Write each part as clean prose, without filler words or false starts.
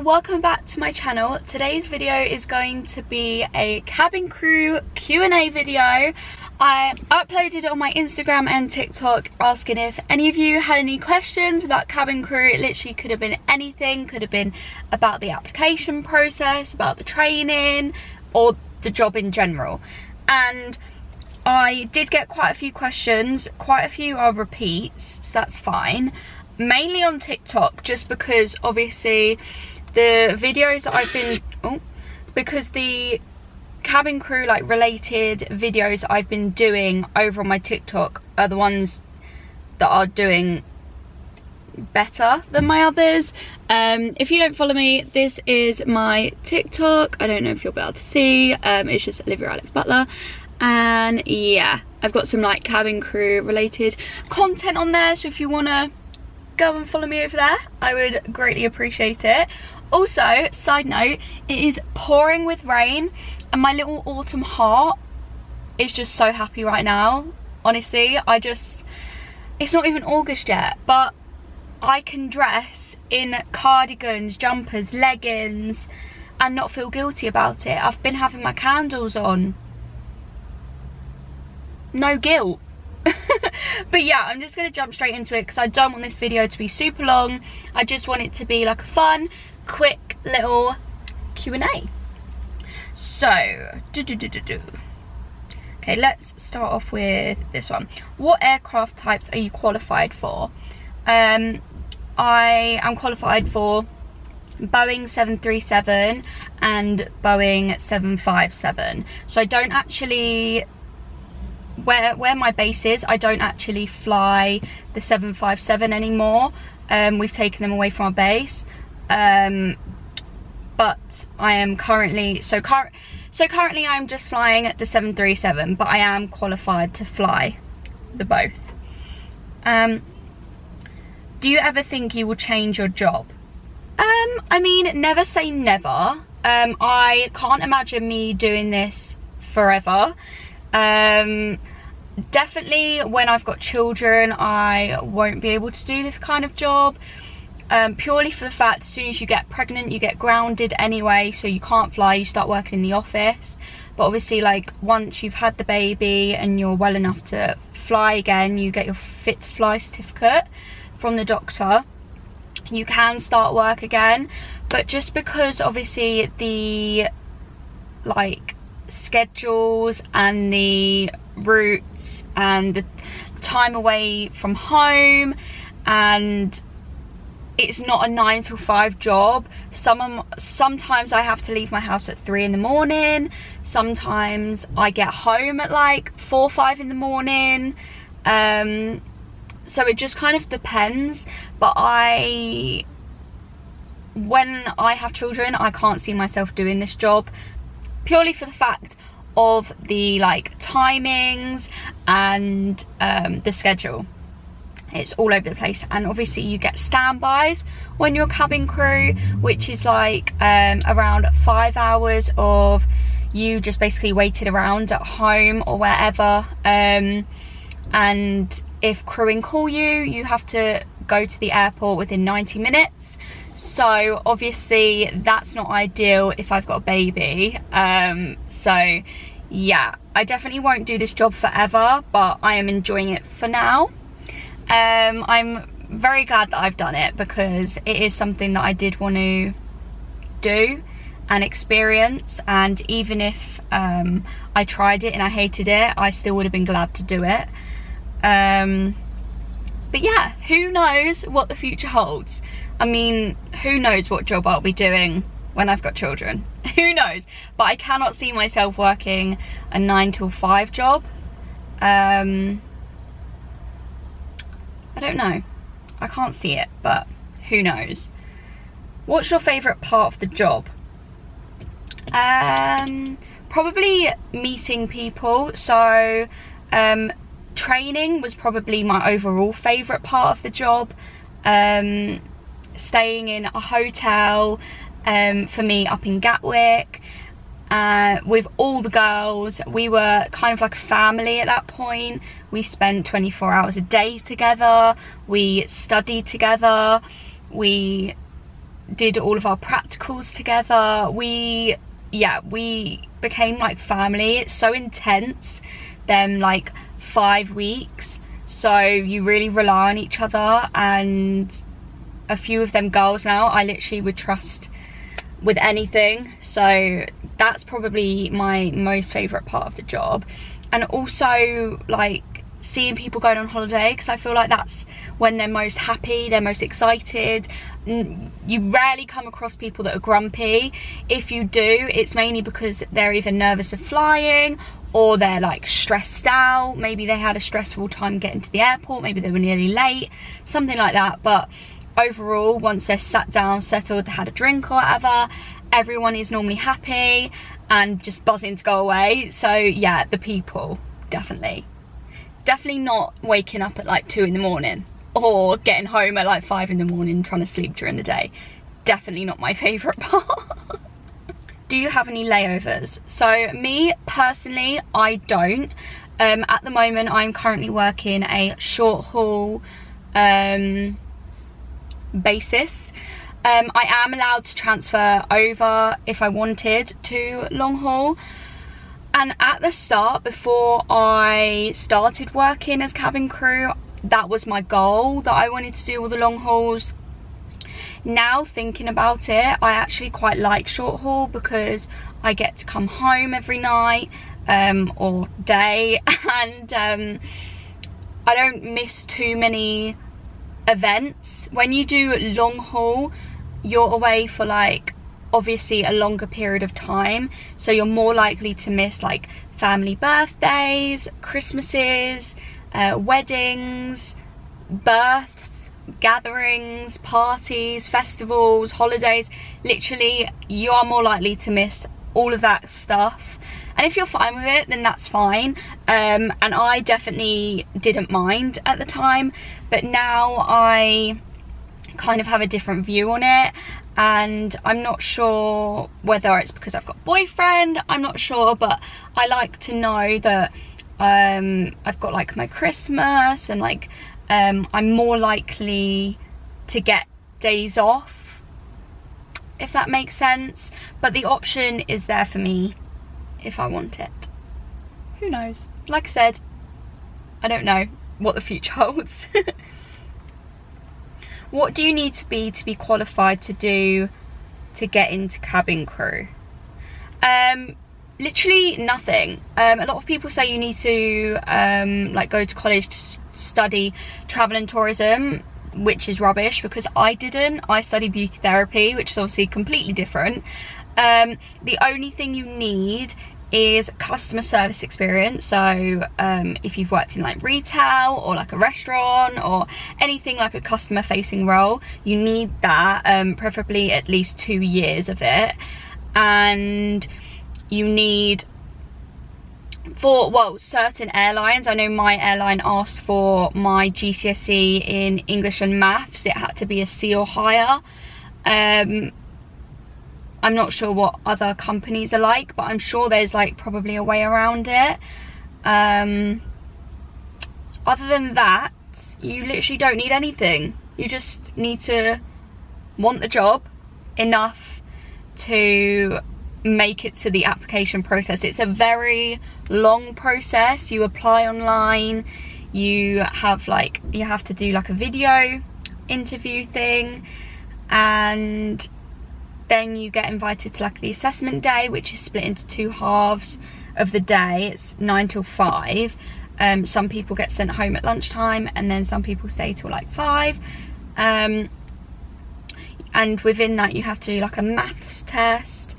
welcome back to my channel. Today's video is going to be a cabin crew Q&A video. I uploaded it on my Instagram and TikTok asking if any of you had any questions about cabin crew. It literally could have been anything, could have been about the application process, about the training, or the job in general. And I did get quite a few questions. Quite a few are repeats, so that's fine. Mainly on TikTok, just because obviously the videos that I've been because the cabin crew like related videos I've been doing over on my TikTok are the ones that are doing better than my others. If you don't follow me, this is my TikTok. I don't know if you'll be able to see. It's just oliviaalix Butler, and yeah, I've got some like cabin crew related content on there, so if you want to go and follow me over there, I would greatly appreciate it. Also, side note, it is pouring with rain and my little autumn heart is just so happy right now. Honestly, it's not even August yet, but I can dress in cardigans, jumpers, leggings and not feel guilty about it. I've been having my candles on. No guilt. But yeah, I'm just going to jump straight into it because I don't want this video to be super long. I just want it to be like a fun, quick little Q&A. So, okay, let's start off with this one. What aircraft types are you qualified for? I am qualified for Boeing 737 and Boeing 757. So I don't actually... Where my base is, I don't actually fly the 757 anymore. We've taken them away from our base. But I am currently currently I'm just flying the 737, but I am qualified to fly the both. Do you ever think you will change your job? I mean, never say never. I can't imagine me doing this forever. Definitely when I've got children I won't be able to do this kind of job, purely for the fact as soon as you get pregnant you get grounded anyway, so you can't fly, you start working in the office. But obviously like once you've had the baby and you're well enough to fly again, you get your fit to fly certificate from the doctor, you can start work again. But just because obviously the like schedules and the routes and the time away from home, and it's not a 9 to 5 job. Sometimes I have to leave my house at 3 in the morning, sometimes I get home at like 4 or 5 in the morning, so it just kind of depends. But when I have children I can't see myself doing this job, purely for the fact of the like timings and the schedule. It's all over the place, and obviously you get standbys when you're cabin crew, which is like around 5 hours of you just basically waited around at home or wherever, and if crewing call you, you have to go to the airport within 90 minutes. So obviously that's not ideal if I've got a baby. So yeah, I definitely won't do this job forever, but I am enjoying it for now. I'm very glad that I've done it because it is something that I did want to do and experience, and even if I tried it and I hated it, I still would have been glad to do it. But yeah, who knows what the future holds. I mean, who knows what job I'll be doing when I've got children. Who knows? But I cannot see myself working a 9 till 5 job. I don't know. I can't see it, but who knows? What's your favourite part of the job? Probably meeting people. So training was probably my overall favourite part of the job. Staying in a hotel for me up in Gatwick with all the girls. We were kind of like a family at that point. We spent 24 hours a day together, we studied together, we did all of our practicals together. We became like family. It's so intense, them like 5 weeks, so you really rely on each other. And a few of them girls now I literally would trust with anything, so that's probably my most favourite part of the job. And also like seeing people going on holiday, because I feel like that's when they're most happy, they're most excited. You rarely come across people that are grumpy. If you do, it's mainly because they're either nervous of flying, or they're like stressed out. Maybe they had a stressful time getting to the airport, maybe they were nearly late, something like that. But overall, once they're sat down, settled, had a drink or whatever, everyone is normally happy and just buzzing to go away. So yeah, the people, definitely not waking up at like 2 in the morning or getting home at like 5 in the morning trying to sleep during the day. Definitely not my favourite part. Do you have any layovers? So me personally, I don't. At the moment I'm currently working a short haul basis. I am allowed to transfer over if I wanted to long haul. And at the start, before I started working as cabin crew, that was my goal, that I wanted to do all the long hauls. Now thinking about it, I actually quite like short haul because I get to come home every night or day, and I don't miss too many events. When you do long haul, you're away for like obviously a longer period of time, so you're more likely to miss like family birthdays, Christmases, weddings, births, gatherings, parties, festivals, holidays. Literally, you are more likely to miss all of that stuff. And if you're fine with it, then that's fine. And I definitely didn't mind at the time, but now I kind of have a different view on it. And I'm not sure whether it's because I've got a boyfriend, I'm not sure, but I like to know that I've got like my Christmas, and like I'm more likely to get days off, if that makes sense. But the option is there for me if I want it. Who knows? Like I said, I don't know what the future holds. What do you need to be qualified to do to get into cabin crew? Literally nothing. A lot of people say you need to like go to college to study travel and tourism, which is rubbish, because I didn't. I studied beauty therapy, which is obviously completely different. The only thing you need is customer service experience. So if you've worked in like retail or like a restaurant or anything like a customer facing role, you need that, preferably at least 2 years of it. And you need, for, well, certain airlines, I know my airline asked for my GCSE in English and maths. It had to be a C or higher. I'm not sure what other companies are like, but I'm sure there's like probably a way around it. Other than that, you literally don't need anything. You just need to want the job enough to make it to the application process. It's a very long process. You apply online, you have to do like a video interview thing, and then you get invited to like the assessment day, which is split into 2 halves of the day. It's 9 till 5. Some people get sent home at lunchtime, and then some people stay till like 5. And within that you have to do like a maths test,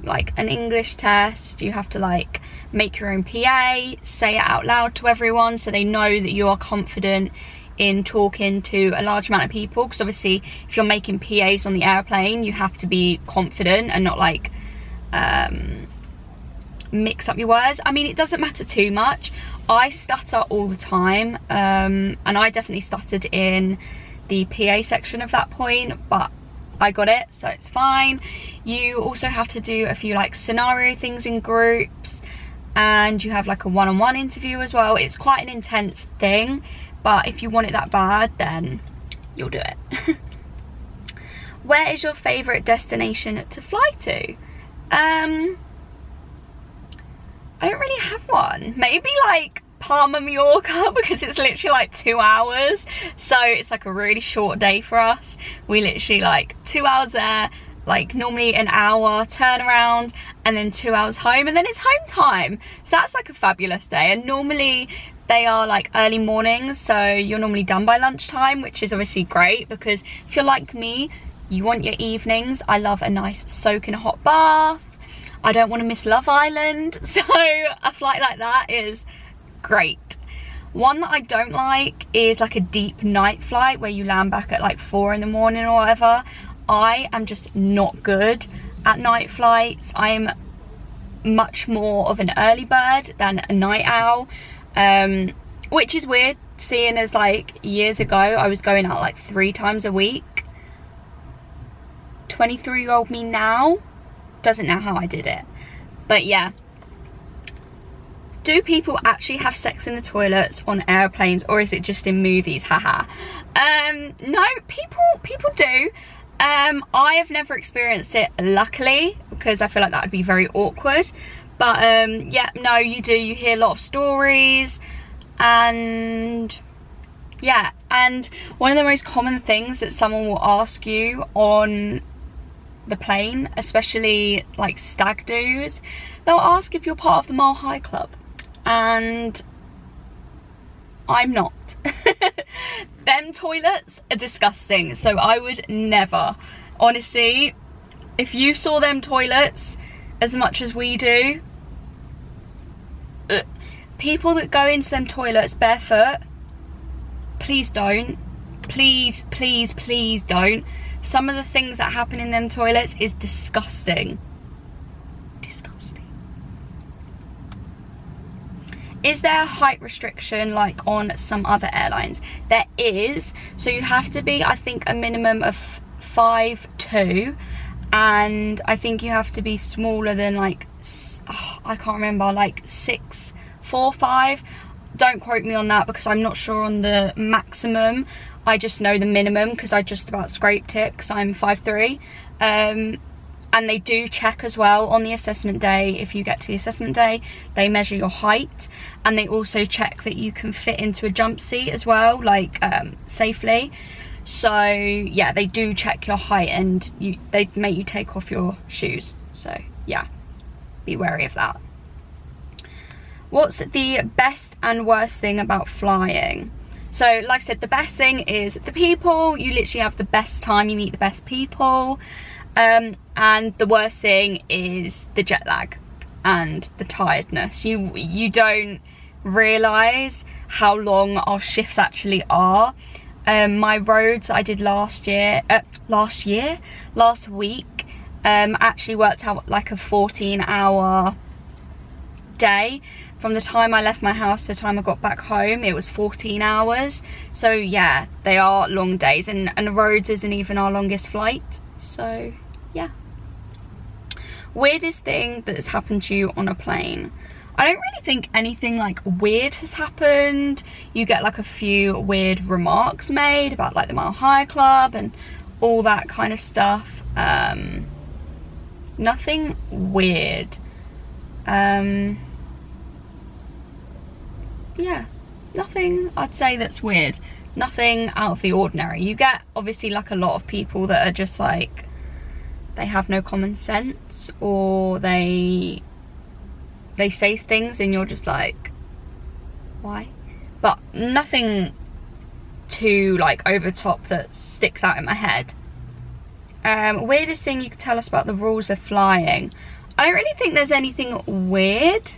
like an English test. You have to like make your own PA, say it out loud to everyone so they know that you are confident in talking to a large amount of people, because obviously if you're making PAs on the airplane, you have to be confident and not like mix up your words. I mean, it doesn't matter too much. I stutter all the time, and I definitely stuttered in the PA section of that point, but I got it, so it's fine. You also have to do a few like scenario things in groups, and you have like a one-on-one interview as well. It's quite an intense thing, but if you want it that bad, then you'll do it. Where is your favourite destination to fly to? I don't really have one. Maybe like Palma, Mallorca, because it's literally like 2 hours. So it's like a really short day for us. We literally like 2 hours there, like normally an hour turnaround, and then 2 hours home, and then it's home time. So that's like a fabulous day. And normally they are like early mornings, so you're normally done by lunchtime, which is obviously great, because if you're like me, you want your evenings. I love a nice soak in a hot bath. I don't want to miss Love Island, so a flight like that is great. One that I don't like is like a deep night flight where you land back at like 4 in the morning or whatever. I am just not good at night flights. I am much more of an early bird than a night owl, which is weird, seeing as like years ago I was going out like 3 times a week. 23-year-old me now doesn't know how I did it. But yeah, do people actually have sex in the toilets on airplanes, or is it just in movies? Haha. No, people do. I have never experienced it, luckily, because I feel like that would be very awkward. But yeah, no, you do. You hear a lot of stories, and yeah. And one of the most common things that someone will ask you on the plane, especially like stag do's, they'll ask if you're part of the Mile High Club, and I'm not. Them toilets are disgusting, so I would never. Honestly, if you saw them toilets as much as we do, people that go into them toilets barefoot, please don't. Please, please, please don't. Some of the things that happen in them toilets is disgusting. Disgusting. Is there a height restriction like on some other airlines? There is. So you have to be, I think, a minimum of 5'2", and I think you have to be smaller than like, I can't remember, like 6'4", 5". Don't quote me on that, because I'm not sure on the maximum. I just know the minimum because I just about scraped it, because I'm 5'3". And they do check as well on the assessment day. If you get to the assessment day, they measure your height, and they also check that you can fit into a jump seat as well, like safely. So yeah, they do check your height, and they make you take off your shoes. So yeah, be wary of that. What's the best and worst thing about flying? So like I said, the best thing is the people. You literally have the best time, you meet the best people. And the worst thing is the jet lag and the tiredness. You don't realise how long our shifts actually are. My roads I did last week actually worked out like a 14-hour day. From the time I left my house to the time I got back home, it was 14 hours. So yeah, they are long days, and the roads isn't even our longest flight. So yeah. Weirdest thing that has happened to you on a plane? I don't really think anything like weird has happened. You get like a few weird remarks made about like the Mile High Club and all that kind of stuff. Nothing weird. Yeah, nothing I'd say that's weird. Nothing out of the ordinary. You get obviously like a lot of people that are just like, they have no common sense, or they say things and you're just like, why? But nothing too like over top that sticks out in my head. Weirdest thing you could tell us about the rules of flying? I don't really think there's anything weird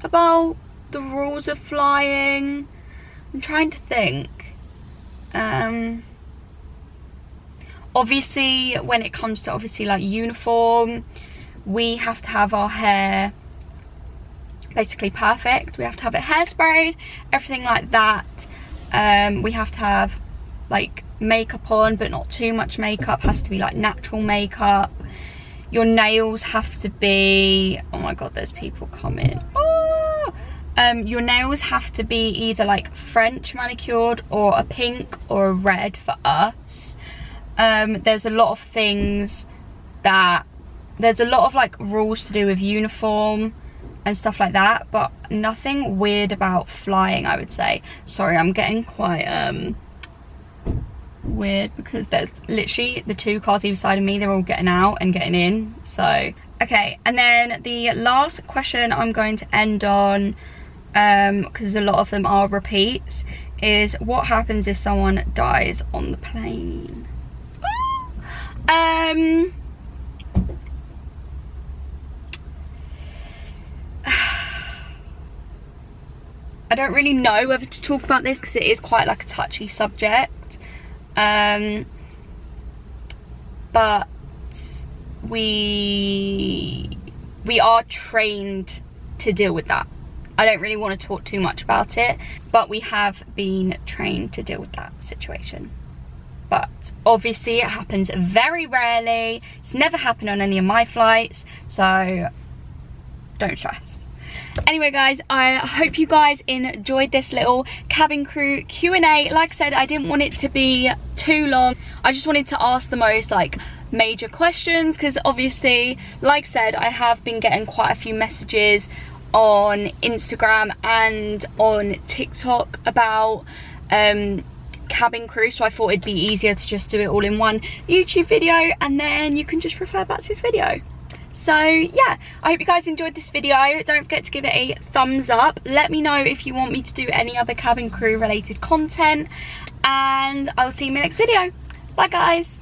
about the rules of flying. I'm trying to think. Obviously when it comes to like uniform, we have to have our hair basically perfect. We have to have it hairsprayed, everything like that. We have to have like makeup on, but not too much makeup. Has to be like natural makeup. Your nails have to be, oh my god, there's people coming. Your nails have to be either like French manicured, or a pink or a red for us. There's a lot of things that, there's a lot of like rules to do with uniform and stuff like that, but nothing weird about flying, I would say. Sorry, I'm getting quite weird because there's literally the 2 cars either side of me, they're all getting out and getting in. So okay, and then the last question I'm going to end on, because a lot of them are repeats, is what happens if someone dies on the plane? I don't really know whether to talk about this because it is quite like a touchy subject, but we are trained to deal with that. I don't really want to talk too much about it, but we have been trained to deal with that situation. But obviously it happens very rarely. It's never happened on any of my flights, so don't stress. Anyway guys, I hope you guys enjoyed this little cabin crew Q&A. Like I said, I didn't want it to be too long. I just wanted to ask the most like major questions, because obviously, like I said, I have been getting quite a few messages on Instagram and on TikTok about cabin crew, so I thought it'd be easier to just do it all in one YouTube video, and then you can just refer back to this video. So yeah, I hope you guys enjoyed this video. Don't forget to give it a thumbs up. Let me know if you want me to do any other cabin crew related content, and I will see you in my next video. Bye guys.